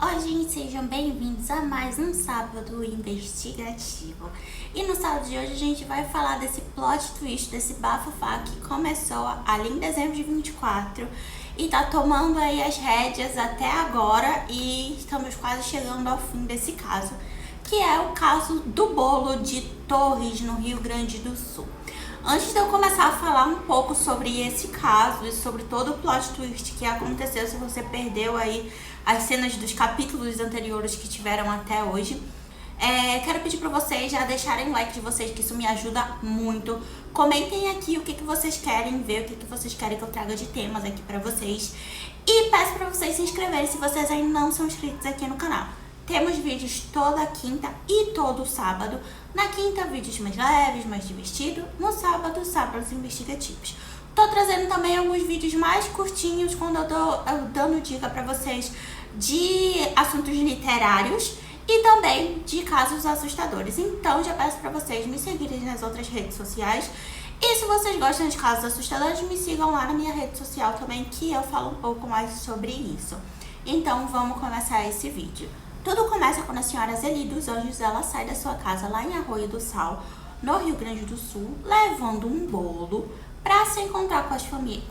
Oi, gente, sejam bem-vindos a mais um sábado investigativo. E no sábado de hoje a gente vai falar desse plot twist, desse bafafá que começou ali em dezembro de 24 e tá tomando aí as rédeas até agora e estamos quase chegando ao fim desse caso, que é o caso do bolo de Torres, no Rio Grande do Sul. Antes de eu começar a falar um pouco sobre esse caso e sobre todo o plot twist que aconteceu, se você perdeu aí as cenas dos capítulos anteriores que tiveram até hoje, quero pedir para vocês já deixarem o like de vocês, que isso me ajuda muito. Comentem aqui o que vocês querem ver, o que vocês querem que eu traga de temas aqui para vocês. E peço para vocês se inscreverem se vocês ainda não são inscritos aqui no canal. Temos vídeos toda quinta e todo sábado. Na quinta, vídeos mais leves, mais divertidos. No sábado, sábados investigativos. Tô trazendo também alguns vídeos mais curtinhos, quando eu dando dica pra vocês de assuntos literários e também de casos assustadores. Então, já peço pra vocês me seguirem nas outras redes sociais. E se vocês gostam de casos assustadores, me sigam lá na minha rede social também, que eu falo um pouco mais sobre isso. Então, vamos começar esse vídeo. Tudo começa quando a senhora Zeli dos Anjos, ela sai da sua casa lá em Arroio do Sal, no Rio Grande do Sul, levando um bolo para se encontrar com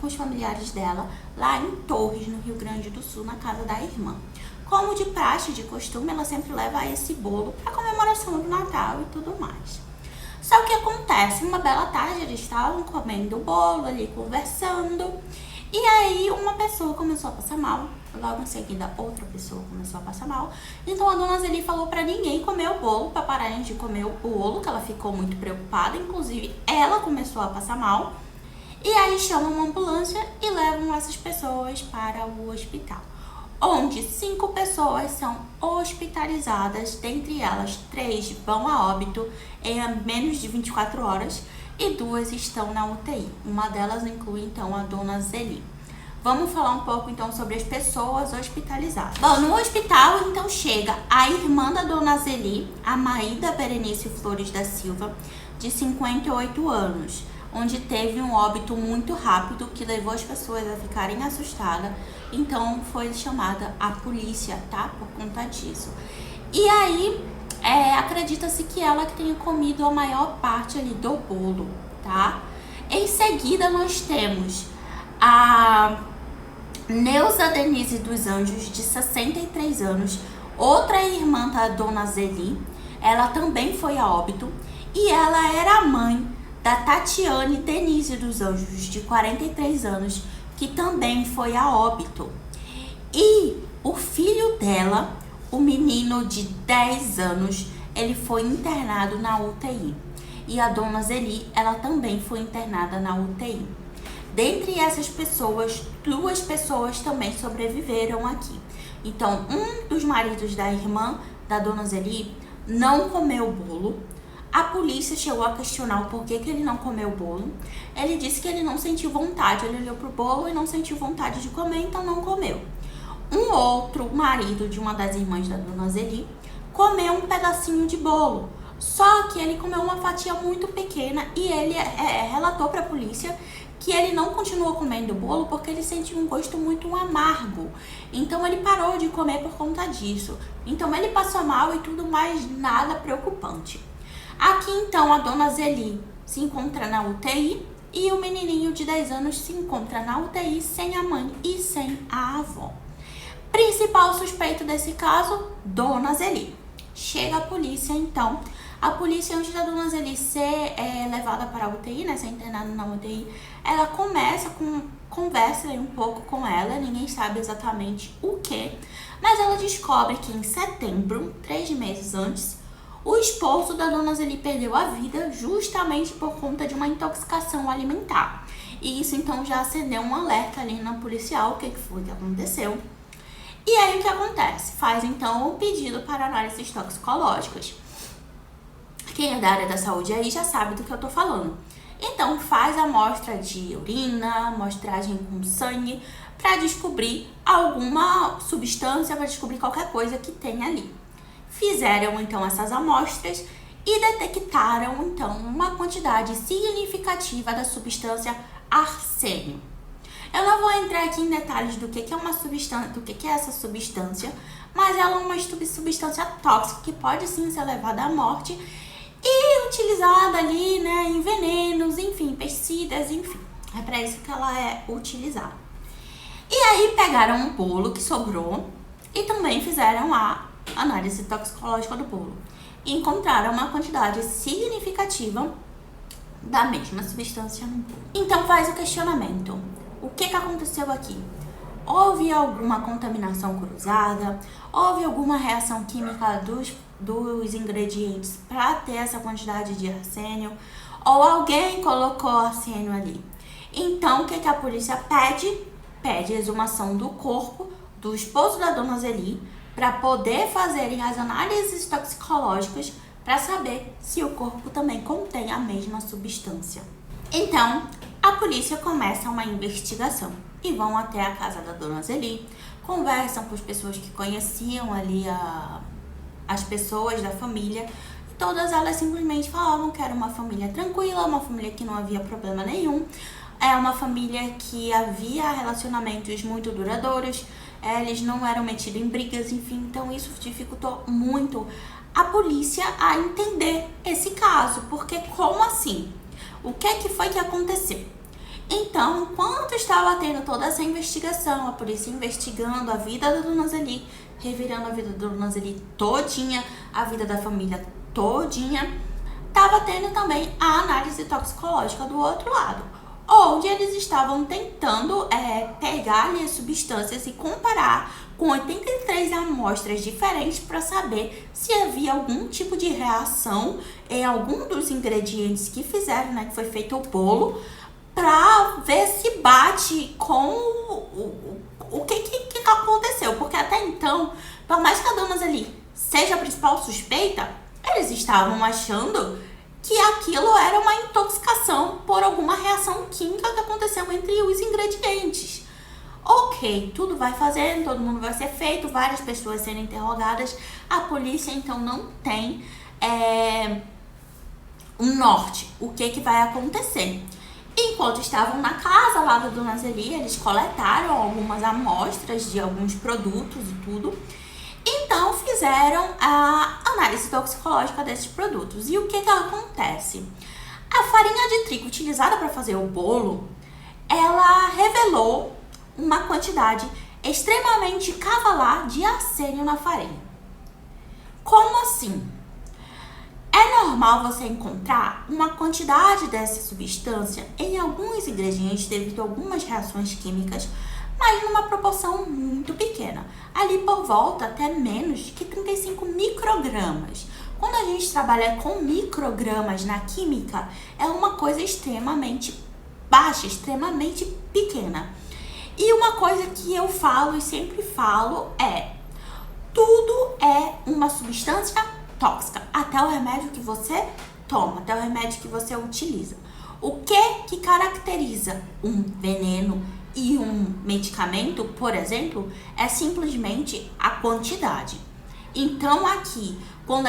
os familiares dela lá em Torres, no Rio Grande do Sul, na casa da irmã. Como de praxe, de costume, ela sempre leva esse bolo para comemoração do Natal e tudo mais. Só que acontece, uma bela tarde, eles estavam comendo o bolo ali, conversando, e aí uma pessoa começou a passar mal. Logo em seguida, outra pessoa começou a passar mal. Então a dona Zeli falou pra ninguém comer o bolo, pra pararem de comer o bolo, que ela ficou muito preocupada. Inclusive, ela começou a passar mal. E aí chamam uma ambulância e levam essas pessoas para o hospital, onde 5 pessoas são hospitalizadas. Dentre elas, 3 vão a óbito em menos de 24 horas e 2 estão na UTI. Uma delas inclui, então, a dona Zeli. Vamos falar um pouco, então, sobre as pessoas hospitalizadas. Bom, no hospital, então, chega a irmã da dona Zeli, a Maída Berenice Flores da Silva, de 58 anos, onde teve um óbito muito rápido que levou as pessoas a ficarem assustadas. Então, foi chamada a polícia, tá? Por conta disso. E aí, acredita-se que ela que tenha comido a maior parte ali do bolo, tá? Em seguida, nós temos a Neuza Denise dos Anjos, de 63 anos, outra irmã da dona Zeli. Ela também foi a óbito e ela era a mãe da Tatiane Denise dos Anjos, de 43 anos, que também foi a óbito. E o filho dela, o menino de 10 anos, ele foi internado na UTI. E a dona Zeli, ela também foi internada na UTI. Dentre essas pessoas, 2 pessoas também sobreviveram aqui. Então, um dos maridos da irmã da dona Zeli não comeu o bolo. A polícia chegou a questionar o porquê que ele não comeu o bolo. Ele disse que ele não sentiu vontade. Ele olhou pro bolo e não sentiu vontade de comer, então não comeu. Um outro marido de uma das irmãs da dona Zeli comeu um pedacinho de bolo. Só que ele comeu uma fatia muito pequena e ele relatou para a polícia que ele não continuou comendo o bolo porque ele sentiu um gosto muito amargo. Então ele parou de comer por conta disso. Então ele passou mal e tudo, mais nada preocupante. Aqui então a dona Zeli se encontra na UTI e o menininho de 10 anos se encontra na UTI sem a mãe e sem a avó. Principal suspeito desse caso, dona Zeli. Chega a polícia então. A polícia, antes da dona Zeli ser levada para a UTI, né, ser internada na UTI, ela conversa um pouco com ela, ninguém sabe exatamente o que, mas ela descobre que em setembro, 3 meses antes, o esposo da dona Zeli perdeu a vida justamente por conta de uma intoxicação alimentar. E isso então já acendeu um alerta ali na policial, o que foi que aconteceu. E aí o que acontece? Faz então o pedido para análises toxicológicas. Quem é da área da saúde aí já sabe do que eu tô falando. Então faz a amostra de urina, amostragem com sangue, para descobrir alguma substância, para descobrir qualquer coisa que tem ali. Fizeram então essas amostras e detectaram então uma quantidade significativa da substância arsênio. Eu não vou entrar aqui em detalhes do que é uma substância, do que é essa substância, mas ela é uma substância tóxica que pode sim ser levada à morte e utilizada ali, né, em venenos, enfim, pesticidas, enfim. É para isso que ela é utilizada. E aí pegaram um bolo que sobrou e também fizeram a análise toxicológica do bolo. E encontraram uma quantidade significativa da mesma substância no bolo. Então faz o questionamento. O que aconteceu aqui? Houve alguma contaminação cruzada? Houve alguma reação química dos ingredientes para ter essa quantidade de arsênio? Ou alguém colocou arsênio ali? Então, o que a polícia pede? Pede a exumação do corpo do esposo da dona Zeli para poder fazerem as análises toxicológicas para saber se o corpo também contém a mesma substância. Então, a polícia começa uma investigação e vão até a casa da dona Zeli, conversam com as pessoas que conheciam ali as pessoas da família, e todas elas simplesmente falavam que era uma família tranquila, uma família que não havia problema nenhum, é uma família que havia relacionamentos muito duradouros, eles não eram metidos em brigas, enfim, então isso dificultou muito a polícia a entender esse caso, porque como assim? O que foi que aconteceu? Então, enquanto estava tendo toda essa investigação, a polícia investigando a vida da dona Zeli, revirando a vida da dona Zeli todinha, a vida da família todinha, estava tendo também a análise toxicológica do outro lado, onde eles estavam tentando pegar ali as substâncias e comparar com 83 amostras diferentes para saber se havia algum tipo de reação em algum dos ingredientes que fizeram, né, que foi feito o bolo, para ver se bate com o que aconteceu. Porque até então, por mais que a dona Zeli seja a principal suspeita, eles estavam achando que aquilo era uma intoxicação por alguma reação química que aconteceu entre os ingredientes. Ok, tudo vai fazendo, todo mundo vai ser feito, várias pessoas sendo interrogadas. A polícia então não tem um norte, o que vai acontecer. Enquanto estavam na casa lá da dona Zeli, eles coletaram algumas amostras de alguns produtos e tudo. Então fizeram a análise toxicológica desses produtos. E o que acontece? A farinha de trigo utilizada para fazer o bolo, ela revelou uma quantidade extremamente cavalar de arsênio na farinha. Como assim? É normal você encontrar uma quantidade dessa substância em alguns ingredientes devido a algumas reações químicas, mas numa proporção muito pequena, ali por volta até menos de que 35 microgramas. Quando a gente trabalha com microgramas na química, é uma coisa extremamente baixa, extremamente pequena. E uma coisa que eu falo e sempre falo é: tudo é uma substância tóxica, até o remédio que você toma, até o remédio que você utiliza. O que caracteriza um veneno e um medicamento, por exemplo, é simplesmente a quantidade. Então aqui, quando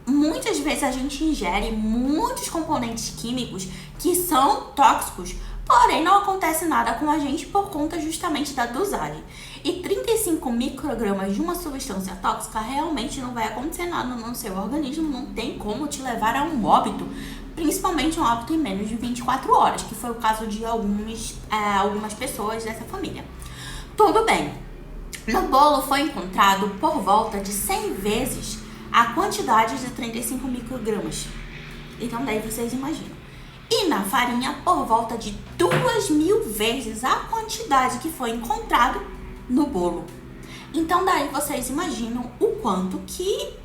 muitas vezes a gente ingere muitos componentes químicos que são tóxicos, porém não acontece nada com a gente por conta justamente da dosagem. E 35 microgramas de uma substância tóxica realmente não vai acontecer nada no seu organismo, não tem como te levar a um óbito, principalmente um óbito em menos de 24 horas, que foi o caso de algumas pessoas dessa família. Tudo bem, no bolo foi encontrado por volta de 100 vezes a quantidade de 35 microgramas. Então daí vocês imaginam. E na farinha, por volta de 2.000 vezes a quantidade que foi encontrado no bolo. Então daí vocês imaginam o quanto que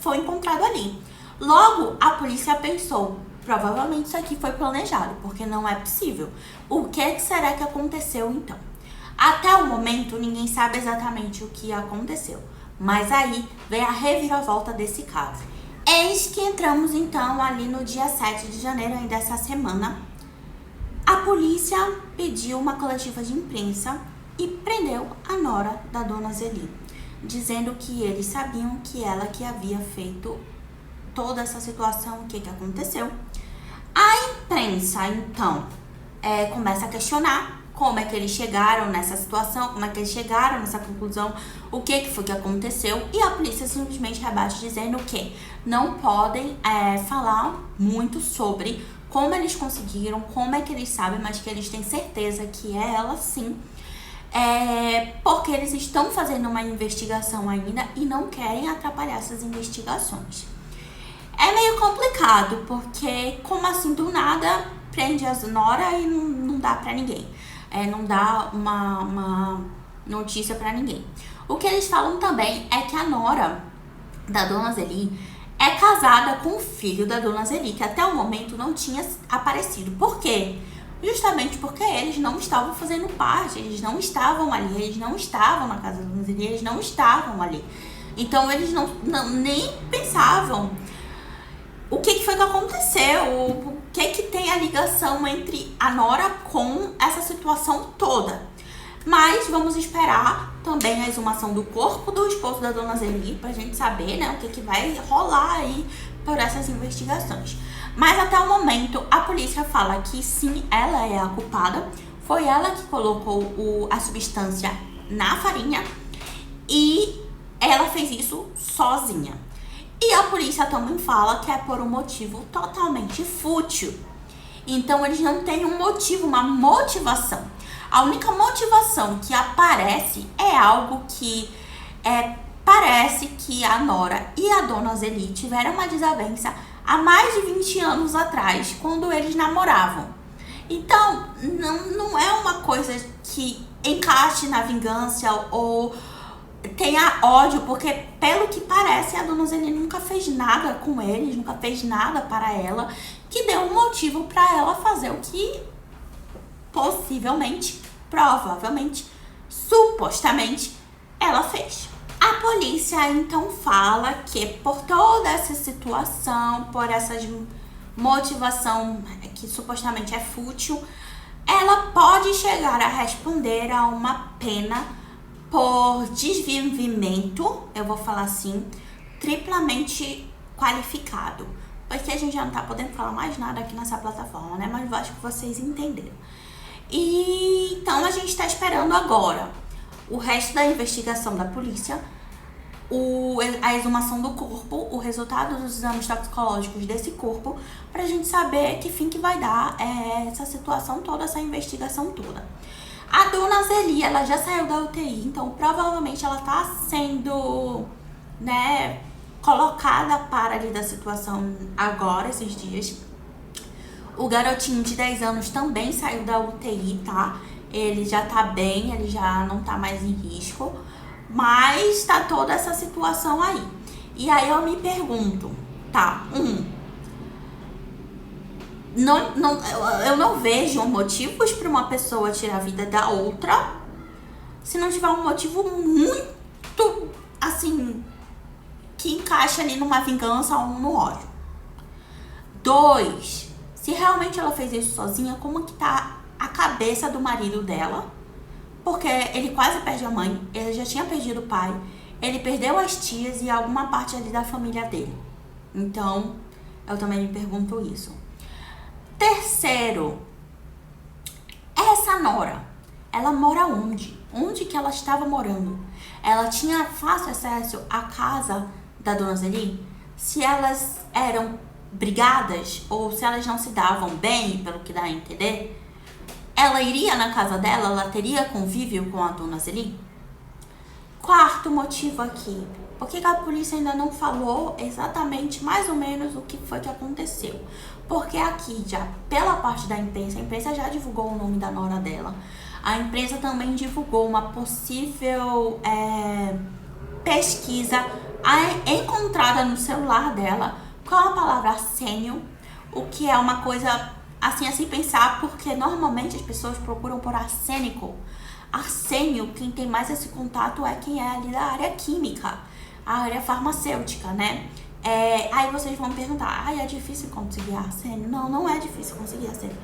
foi encontrado ali. Logo, a polícia pensou, provavelmente isso aqui foi planejado, porque não é possível. O que será que aconteceu então? Até o momento, ninguém sabe exatamente o que aconteceu. Mas aí vem a reviravolta desse caso. Eis que entramos então ali no dia 7 de janeiro, ainda essa semana. A polícia pediu uma coletiva de imprensa e prendeu a nora da dona Zeli, dizendo que eles sabiam que ela que havia feito toda essa situação, o que aconteceu. A imprensa então começa a questionar como é que eles chegaram nessa situação, como é que eles chegaram nessa conclusão, o que foi que aconteceu, e a polícia simplesmente rebate dizendo que não podem falar muito sobre como eles conseguiram, como é que eles sabem, mas que eles têm certeza que é ela sim, porque eles estão fazendo uma investigação ainda e não querem atrapalhar essas investigações. É meio complicado, porque como assim do nada prende a Nora e não dá pra ninguém. Não dá uma notícia pra ninguém. O que eles falam também é que a Nora da Dona Zeli é casada com o filho da Dona Zeli, que até o momento não tinha aparecido. Por quê? Justamente porque eles não estavam fazendo parte, eles não estavam ali, eles não estavam na casa da Dona Zeli, eles não estavam ali. Então eles não nem pensavam o que foi que aconteceu, o que tem a ligação entre a Nora com essa situação toda. Mas vamos esperar também a exumação do corpo do esposo da Dona Zeli pra gente saber, né, o que vai rolar aí por essas investigações. Mas até o momento a polícia fala que sim, ela é a culpada, foi ela que colocou a substância na farinha e ela fez isso sozinha. E a polícia também fala que é por um motivo totalmente fútil. Então eles não têm um motivo, uma motivação. A única motivação que aparece é algo que parece que a Nora e a Dona Zeli tiveram uma desavença há mais de 20 anos atrás, quando eles namoravam. Então não é uma coisa que encaixe na vingança ou tenha ódio, porque pelo que parece a Dona Zeli nunca fez nada com eles, nunca fez nada para ela, que deu um motivo para ela fazer o que possivelmente, provavelmente, supostamente ela fez. A polícia então fala que por toda essa situação, por essa motivação que supostamente é fútil, ela pode chegar a responder a uma pena por desvivimento, eu vou falar assim, triplamente qualificado. Porque a gente já não tá podendo falar mais nada aqui nessa plataforma, né? Mas eu acho que vocês entenderam. E então a gente tá esperando agora o resto da investigação da polícia, a exumação do corpo, o resultado dos exames toxicológicos desse corpo, pra gente saber que fim que vai dar essa situação toda, essa investigação toda. A Dona Zeli, ela já saiu da UTI, então provavelmente ela tá sendo, né, colocada a par ali da situação agora, esses dias. O garotinho de 10 anos também saiu da UTI, tá? Ele já tá bem, ele já não tá mais em risco, mas tá toda essa situação aí. E aí eu me pergunto, tá, eu não vejo motivos para uma pessoa tirar a vida da outra se não tiver um motivo muito, assim, que encaixa ali numa vingança ou no ódio. 2, se realmente ela fez isso sozinha, como que tá a cabeça do marido dela? Porque ele quase perde a mãe, ele já tinha perdido o pai, ele perdeu as tias e alguma parte ali da família dele. Então, eu também me pergunto isso. 3, essa Nora, ela mora onde? Onde que ela estava morando? Ela tinha fácil acesso à casa da Dona Zeli? Se elas eram brigadas ou se elas não se davam bem, pelo que dá a entender, ela iria na casa dela, ela teria convívio com a Dona Zeli? 4 motivo aqui, por que a polícia ainda não falou exatamente, mais ou menos, o que foi que aconteceu? Porque aqui, já pela parte da imprensa, a imprensa já divulgou o nome da nora dela. A imprensa também divulgou uma possível pesquisa encontrada no celular dela com a palavra arsênio, o que é uma coisa assim a se pensar, porque normalmente as pessoas procuram por arsênico. Arsênio, quem tem mais esse contato é quem é ali da área química, a área farmacêutica, né? Aí vocês vão perguntar, é difícil conseguir arsênio? Não, não é difícil conseguir arsênio.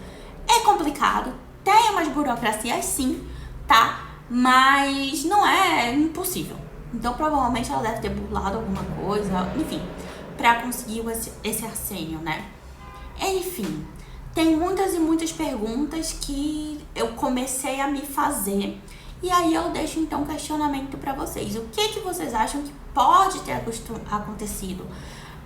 É complicado, tem umas burocracias sim, tá? Mas não é impossível. Então provavelmente ela deve ter burlado alguma coisa, enfim, pra conseguir esse arsênio, né? Enfim, tem muitas e muitas perguntas que eu comecei a me fazer. E aí eu deixo então um questionamento para vocês. O que vocês acham que pode ter acontecido?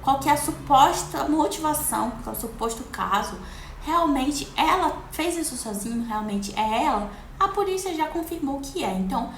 Qual que é a suposta motivação, qual é o suposto caso? Realmente ela fez isso sozinha? Realmente é ela? A polícia já confirmou que é. Então,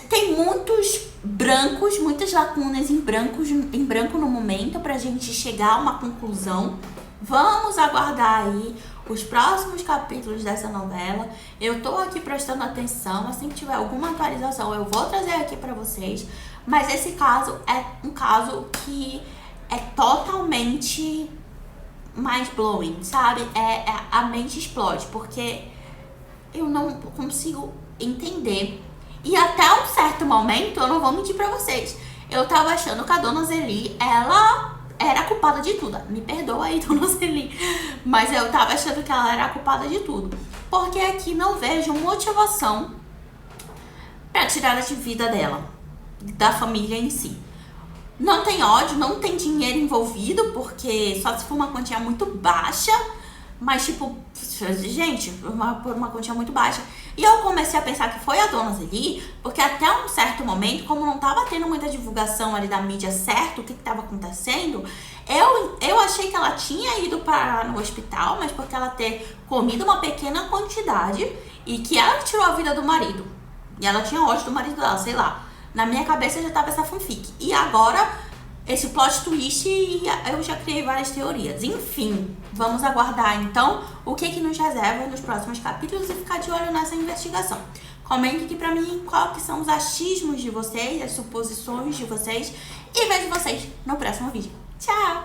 tem muitos brancos, muitas lacunas em branco no momento pra gente chegar a uma conclusão. Vamos aguardar aí os próximos capítulos dessa novela. Eu tô aqui prestando atenção, assim que tiver alguma atualização eu vou trazer aqui pra vocês. Mas esse caso é um caso que é totalmente mind-blowing, sabe? A mente explode, porque eu não consigo entender. E até um certo momento, eu não vou mentir pra vocês, eu tava achando que a dona Zeli, ela era a culpada de tudo. Me perdoa aí, dona Zeli, mas eu tava achando que ela era a culpada de tudo. Porque aqui não vejo motivação pra tirada de vida dela, da família em si. Não tem ódio, não tem dinheiro envolvido, porque só se for uma quantia muito baixa. Mas, tipo, gente, por uma quantia muito baixa. E eu comecei a pensar que foi a dona Zeli, porque até um certo momento, como não tava tendo muita divulgação ali da mídia certo, o que tava acontecendo, eu achei que ela tinha ido parar no hospital, mas porque ela ter comido uma pequena quantidade e que ela tirou a vida do marido. E ela tinha ódio do marido dela, sei lá. Na minha cabeça já tava essa fanfic. E agora, esse plot twist, e eu já criei várias teorias. Enfim, vamos aguardar então o que nos reserva nos próximos capítulos e ficar de olho nessa investigação. Comente aqui pra mim qual que são os achismos de vocês, as suposições de vocês, e vejo vocês no próximo vídeo. Tchau!